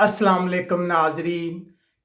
अस्सलाम वालेकुम नाजरीन,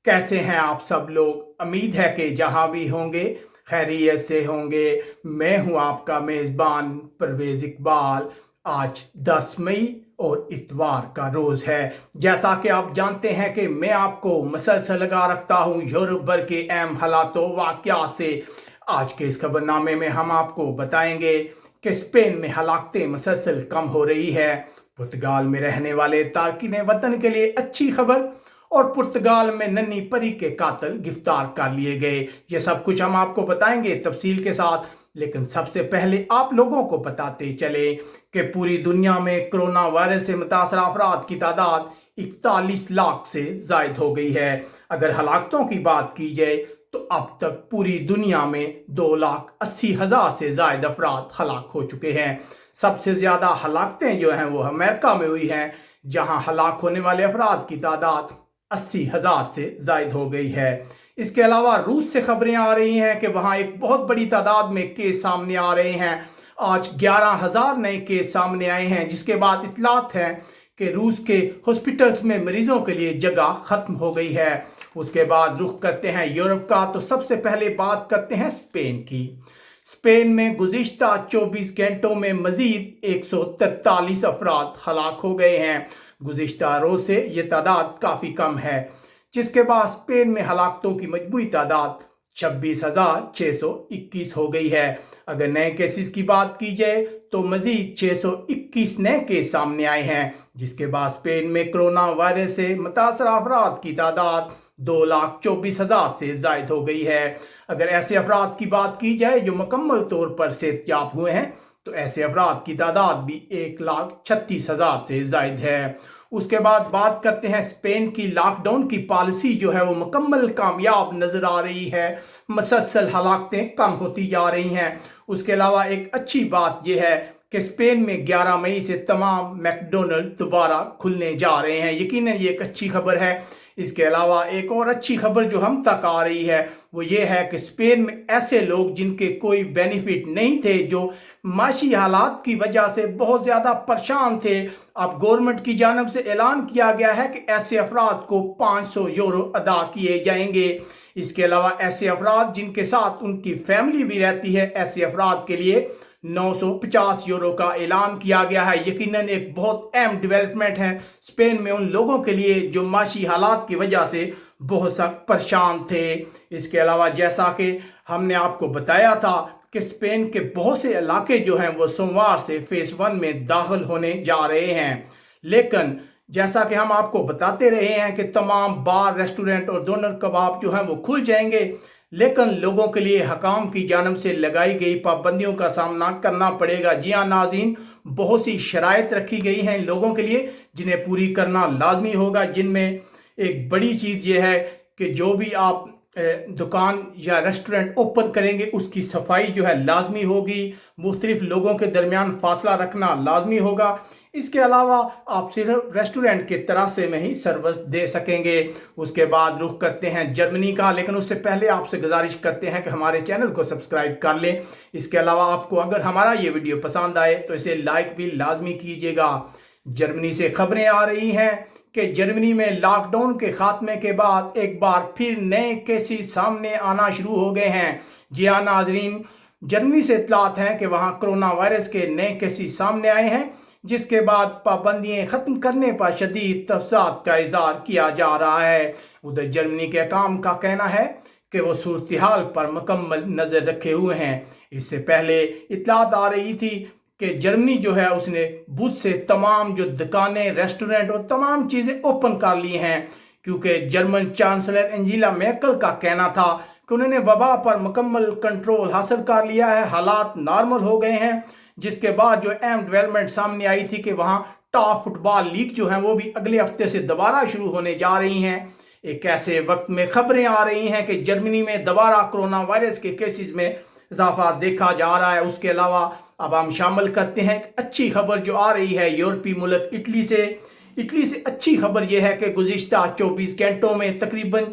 कैसे हैं आप सब लोग। उम्मीद है कि जहां भी होंगे खैरियत से होंगे। मैं हूं आपका मेज़बान परवेज़ इकबाल। आज 10 मई और इतवार का रोज़ है। जैसा कि आप जानते हैं कि मैं आपको मसलसल लगा रखता हूं यूरोप भर के अहम हालातों वाक़यात से। आज के इस खबरनामे में हम आपको बताएंगे कि स्पेन में हलाकतें मसलसल कम हो रही है। पुर्तगाल में रहने वाले तारकीन वतन के लिए अच्छी खबर, और पुर्तगाल में नन्ही परी के कातिल गिरफ्तार कर लिए गए। ये सब कुछ हम आपको बताएंगे तफसील के साथ। लेकिन सबसे पहले आप लोगों को बताते चले कि पूरी दुनिया में कोरोना वायरस से मुतासर अफराद की तादाद 41 लाख से जायद हो गई है। अगर हलाकतों की बात की जाए तो अब तक पूरी दुनिया में 2,80,000 से जायद अफराद हलाक हो चुके हैं। सबसे ज़्यादा हलाकतें जो हैं वो अमेरिका में हुई हैं, जहां हलाक होने वाले अफराद की तादाद 80,000 से जायद हो गई है। इसके अलावा रूस से खबरें आ रही हैं कि वहां एक बहुत बड़ी तादाद में केस सामने आ रहे हैं। आज 11,000 नए केस सामने आए हैं, जिसके बाद इतलात है कि रूस के हॉस्पिटल्स में मरीजों के लिए जगह खत्म हो गई है। उसके बाद रुख करते हैं यूरोप का, तो सबसे पहले बात करते हैं स्पेन की। स्पेन में गुज़िश्ता 24 घंटों में मजीद 143 अफराद हलाक हो गए हैं। गुज़िश्ता रोज से ये तादाद काफ़ी कम है, जिसके बाद स्पेन में हलाकतों की मजमूई तादाद 26,621 हो गई है। अगर नए केसेस की बात की जाए तो मजीद 621 नए केस सामने आए हैं, जिसके बाद स्पेन में कोरोना वायरस से मुतासर अफराद की तादाद 2,24,000 से जायद हो गई है। अगर ऐसे अफराद की बात की जाए जो मुकम्मल तौर पर सेहतयाब हुए हैं, तो ऐसे अफराद की तादाद भी 1,36,000 से जायद है। उसके बाद बात करते हैं स्पेन की। लॉकडाउन की पॉलिसी जो है वो मुकम्मल कामयाब नज़र आ रही है। मसलसल हलाकतें कम होती जा रही हैं। उसके अलावा एक अच्छी बात यह है कि स्पेन में 11 मई से तमाम मैकडोनल्ड दोबारा खुलने जा रहे हैं। यकीनन ये एक अच्छी खबर है। इसके अलावा एक और अच्छी खबर जो हम तक आ रही है वो ये है कि स्पेन में ऐसे लोग जिनके कोई बेनिफिट नहीं थे, जो माशी हालात की वजह से बहुत ज़्यादा परेशान थे, अब गवर्नमेंट की जानब से ऐलान किया गया है कि ऐसे अफराद को 500 यूरो अदा किए जाएंगे। इसके अलावा ऐसे अफराद जिनके साथ उनकी फैमिली भी रहती है, ऐसे अफराद के लिए 950 यूरो का ऐलान किया गया है। यकीनन एक बहुत अहम डेवलपमेंट है स्पेन में उन लोगों के लिए जो माशी हालात की वजह से बहुत सा परेशान थे। इसके अलावा जैसा कि हमने आपको बताया था कि स्पेन के बहुत से इलाके जो हैं वो सोमवार से फेज़ 1 में दाखिल होने जा रहे हैं। लेकिन जैसा कि हम आपको बताते रहे हैं कि तमाम बार, रेस्टोरेंट और डोनर कबाब जो हैं वो खुल जाएंगे, लेकिन लोगों के लिए हकाम की जानब से लगाई गई पाबंदियों का सामना करना पड़ेगा। जी हाँ नाज़रीन, बहुत सी शराइत रखी गई हैं लोगों के लिए जिन्हें पूरी करना लाजमी होगा। जिनमें एक बड़ी चीज़ ये है कि जो भी आप दुकान या रेस्टोरेंट ओपन करेंगे उसकी सफाई जो है लाजमी होगी। मुख्तलिफ लोगों के दरमियान फासला रखना लाजमी होगा। इसके अलावा आप सिर्फ रेस्टोरेंट के तरासे में ही सर्विस दे सकेंगे। उसके बाद रुख करते हैं जर्मनी का, लेकिन उससे पहले आपसे गुजारिश करते हैं कि हमारे चैनल को सब्सक्राइब कर लें। इसके अलावा आपको अगर हमारा ये वीडियो पसंद आए तो इसे लाइक भी लाजमी कीजिएगा। जर्मनी से खबरें आ रही हैं कि जर्मनी में लॉकडाउन के खात्मे के बाद एक बार फिर नए केसेस सामने आना शुरू हो गए हैं। जी हाँ नाजरीन, जर्मनी से इतलात हैं कि वहाँ कोरोना वायरस के नए केसेस सामने आए हैं, जिसके बाद पाबंदियाँ ख़त्म करने पर शदीद तफसात का इज़हार किया जा रहा है। उधर जर्मनी के काम का कहना है कि वो सूरत हाल पर मुकम्मल नज़र रखे हुए हैं। इससे पहले इतलात आ रही थी कि जर्मनी जो है उसने बुध से तमाम जो दुकानें, रेस्टोरेंट और तमाम चीज़ें ओपन कर ली हैं, क्योंकि जर्मन चांसलर एंजेला मैर्केल का कहना था कि उन्होंने वबा पर मुकम्मल कंट्रोल हासिल कर लिया है, हालात नॉर्मल हो गए हैं। जिसके बाद जो अहम डेवलपमेंट सामने आई थी कि वहाँ टॉप फुटबॉल लीग जो है वो भी अगले हफ्ते से दोबारा शुरू होने जा रही हैं। एक ऐसे वक्त में खबरें आ रही हैं कि जर्मनी में दोबारा कोरोना वायरस के केसेस में इजाफा देखा जा रहा है। उसके अलावा अब हम शामिल करते हैं एक अच्छी खबर जो आ रही है यूरोपीय मुल्क इटली से। इटली से अच्छी खबर यह है कि गुज़िश्ता 24 घंटों में तकरीबन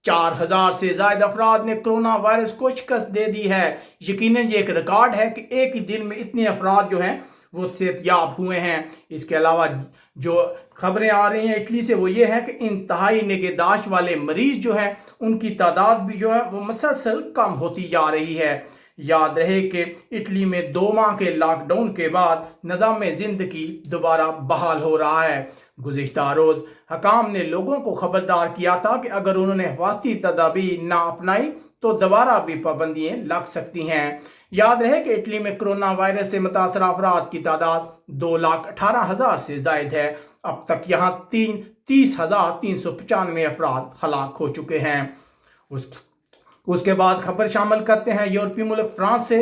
4,000 से ज़्यादा अफराद ने कोरोना वायरस को शिकस्त दे दी है। यकीनन ये एक रिकॉर्ड है कि एक ही दिन में इतने अफराद जो हैं वो सेहतयाब हुए हैं। इसके अलावा जो खबरें आ रही हैं इटली से वो ये है कि इंतहाई निगहदाश्त वाले मरीज जो हैं उनकी तादाद भी जो है वो मसलसल कम होती जा रही है। याद रहे कि इटली में 2 माह के लॉकडाउन के बाद निज़ाम ज़िंदगी दोबारा बहाल हो रहा है। गुज़िश्ता रोज़ हकाम ने लोगों को खबरदार किया था कि अगर उन्होंने हिफाजती तदाबीर ना अपनाई तो दोबारा भी पाबंदियाँ लग सकती हैं। याद रहे कि इटली में कोरोना वायरस से मुतासर अफराद की तादाद 2,18,000 से ज़ायद है। अब तक यहाँ 30,395 अफराद हलाक हो चुके हैं। उसके बाद खबर शामिल करते हैं यूरोपीय मुल्क फ्रांस से।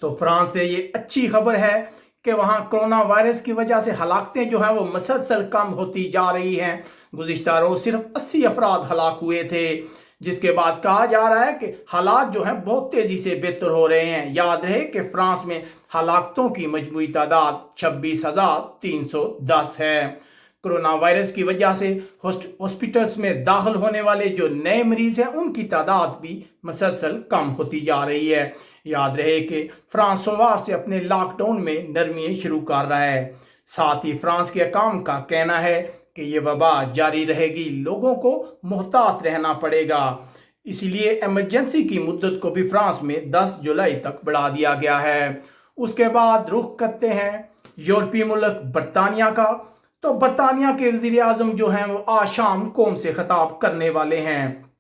तो फ्रांस से ये अच्छी खबर है कि वहाँ कोरोना वायरस की वजह से हलाकतें जो हैं वो मसलसल कम होती जा रही हैं। गुज़िश्ता रोज़ सिर्फ 80 अफराद हलाक हुए थे, जिसके बाद कहा जा रहा है कि हालात जो हैं बहुत तेज़ी से बेहतर हो रहे हैं। याद रहे कि फ्रांस में हलाकतों की मजमूई तादाद 26,310 है। कोरोना वायरस की वजह से हॉस्पिटल्स में दाखिल होने वाले जो नए मरीज हैं उनकी तादाद भी मसलसल कम होती जा रही है। याद रहे कि फ्रांस सोमवार से अपने लॉकडाउन में नरमियाँ शुरू कर रहा है। साथ ही फ्रांस के हुकाम का कहना है कि ये वबा जारी रहेगी, लोगों को मुहतात रहना पड़ेगा। इसीलिए इमरजेंसी की मुद्दत को भी फ्रांस में 10 जुलाई तक बढ़ा दिया गया है। उसके बाद रुख करते हैं यूरोपीय मुल्क बरतानिया का। तो बरतानिया के वज़ीर आज़म जो हैं वो आज शाम कौम से खिताब करने वाले हैं।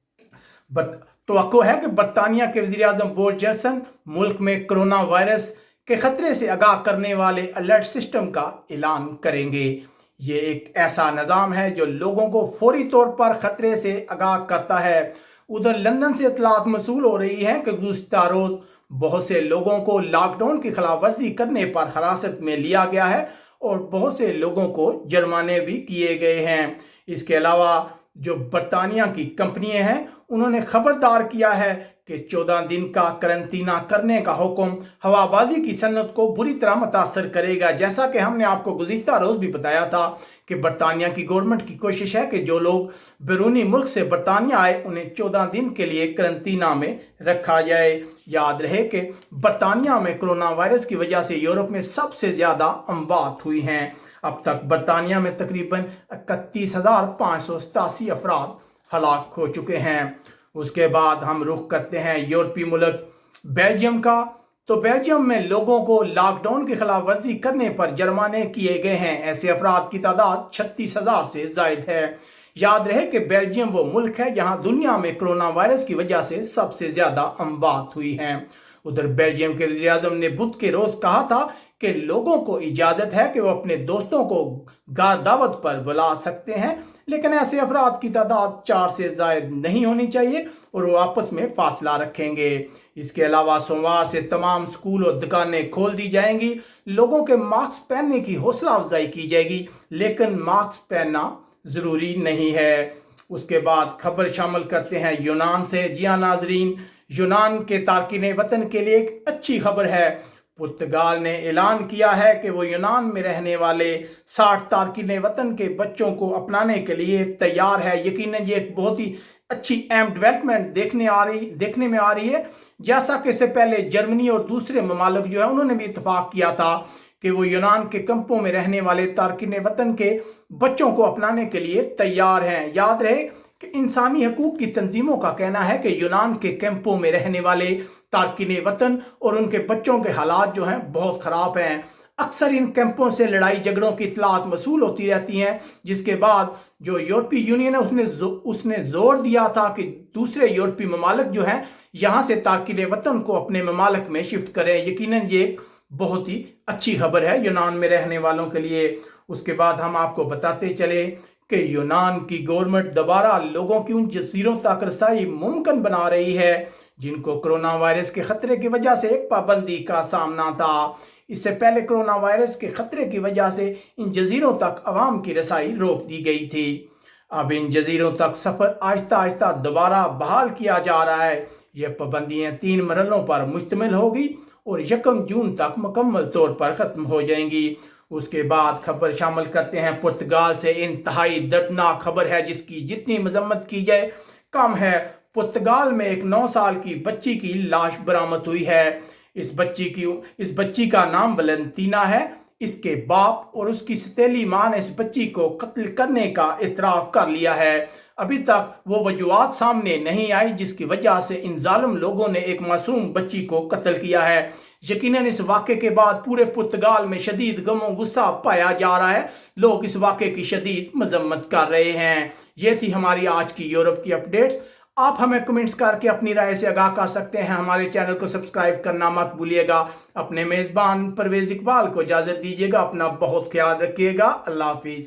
तो है कि बरतानिया के वज़ीर आज़म बोरिस जॉनसन मुल्क में कोरोना वायरस के खतरे से आगाह करने वाले अलर्ट सिस्टम का ऐलान करेंगे। ये एक ऐसा निज़ाम है जो लोगों को फौरी तौर पर खतरे से आगाह करता है। उधर लंदन से इत्तलात मौसूल हो रही है कि गुज़िश्ता रोज़ बहुत से लोगों को लॉकडाउन की खिलाफ वर्जी करने पर हिरासत में लिया गया है और बहुत से लोगों को जुर्माने भी किए गए हैं। इसके अलावा जो बरतानिया की कंपनियां हैं उन्होंने खबरदार किया है कि 14 दिन का करंतना करने का हुक्म हवाबाजी की सन्नत को बुरी तरह मुतासर करेगा। जैसा कि हमने आपको गुज़िश्ता रोज़ भी बताया था कि बरतानिया की गवर्नमेंट की कोशिश है कि जो लोग बैरूनी मुल्क से बरतानिया आए उन्हें 14 दिन के लिए करंतना में रखा जाए। याद रहे कि बरतानिया में कोरोना वायरस की वजह से यूरोप में सबसे ज़्यादा अमवात हुई हैं। अब तक बरतानिया में तकरीबन 31,587 अफराद हलाक हो चुके हैं। उसके बाद हम रुख करते हैं यूरोपीय मुल्क बेल्जियम का। तो बेल्जियम में लोगों को लॉकडाउन की खिलाफ वर्जी करने पर जुर्माने किए गए हैं। ऐसे अफराद की तादाद 36,000 से ज़ायद है। याद रहे कि बेल्जियम वो मुल्क है जहां दुनिया में कोरोना वायरस की वजह से सबसे ज़्यादा अमवात हुई हैं। उधर बेल्जियम के वज़ीर आज़म ने बुध के रोज़ कहा था कि लोगों को इजाज़त है कि वो अपने दोस्तों को घर दावत पर बुला सकते हैं, लेकिन ऐसे अफराद की तादाद 4 से ज़ायद नहीं होनी चाहिए और वो आपस में फासला रखेंगे। इसके अलावा सोमवार से तमाम स्कूल और दुकानें खोल दी जाएंगी। लोगों के मास्क पहनने की हौसला अफजाई की जाएगी, लेकिन मास्क पहनना ज़रूरी नहीं है। उसके बाद खबर शामिल करते हैं यूनान से। जी हाँ नाजरीन, यूनान के तारकीन वतन के लिए एक अच्छी खबर है। पुर्तगाल ने ऐलान किया है कि वो यूनान में रहने वाले 60 तारकीन वतन के बच्चों को अपनाने के लिए तैयार है। यकीनन ये एक बहुत ही अच्छी अहम डेवलपमेंट देखने में आ रही है। जैसा कि इससे पहले जर्मनी और दूसरे ममालिक जो है उन्होंने भी इत्तफाक किया था कि वो यूनान के कैंपों में रहने वाले तारकीन वतन के बच्चों को अपनाने के लिए तैयार हैं। याद रहे कि इंसानी हकूक की तंजीमों का कहना है कि यूनान के कैंपों में रहने वाले तारकीन वतन और उनके बच्चों के हालात जो हैं बहुत ख़राब हैं। अक्सर इन कैंपों से लड़ाई झगड़ों की इत्तलात मौसूल होती रहती हैं, जिसके बाद जो यूरोपीय यूनियन है उसने जोर दिया था कि दूसरे यूरोपीय ममालिक जो हैं यहाँ से तारकीन वतन को अपने ममालिक में शिफ्ट करें। यकीनन ये बहुत ही अच्छी खबर है यूनान में रहने वालों के लिए। उसके बाद हम आपको बताते चले कि यूनान की गवर्नमेंट दोबारा लोगों की उन जजीरों तक रसाई मुमकिन बना रही है जिनको कोरोना वायरस के खतरे की वजह से पाबंदी का सामना था। इससे पहले कोरोना वायरस के खतरे की वजह से इन जजीरों तक आवाम की रसाई रोक दी गई थी। अब इन जजीरों तक सफ़र आहिस्ता आहिस्ता दोबारा बहाल किया जा रहा है। यह पाबंदियाँ 3 मरलों पर मुश्तमिल होगी और 1 जून तक मुकम्मल तौर पर ख़त्म हो जाएंगी। उसके बाद खबर शामिल करते हैं पुर्तगाल से। इंतहाई दर्दनाक खबर है जिसकी जितनी मजम्मत की जाए कम है। पुर्तगाल में एक 9 साल की बच्ची की लाश बरामद हुई है। इस बच्ची का नाम वैलेंटीना है। इसके बाप और उसकी सौतेली मां ने इस बच्ची को कत्ल करने का इतराफ कर लिया है। अभी तक वो वजूहात सामने नहीं आई जिसकी वजह से इन जालिम लोगों ने एक मासूम बच्ची को कत्ल किया है। यकीनन इस वाक़े के बाद पूरे पुर्तगाल में शदीद गम और गुस्सा पाया जा रहा है। लोग इस वाक़े की शदीद मजम्मत कर रहे हैं। ये थी हमारी आज की यूरोप की अपडेट्स। आप हमें कमेंट्स करके अपनी राय से आगाह कर सकते हैं। हमारे चैनल को सब्सक्राइब करना मत भूलिएगा। अपने मेज़बान परवेज़ इकबाल को इजाज़त दीजिएगा। अपना बहुत ख्याल रखिएगा। अल्लाह हाफिज़।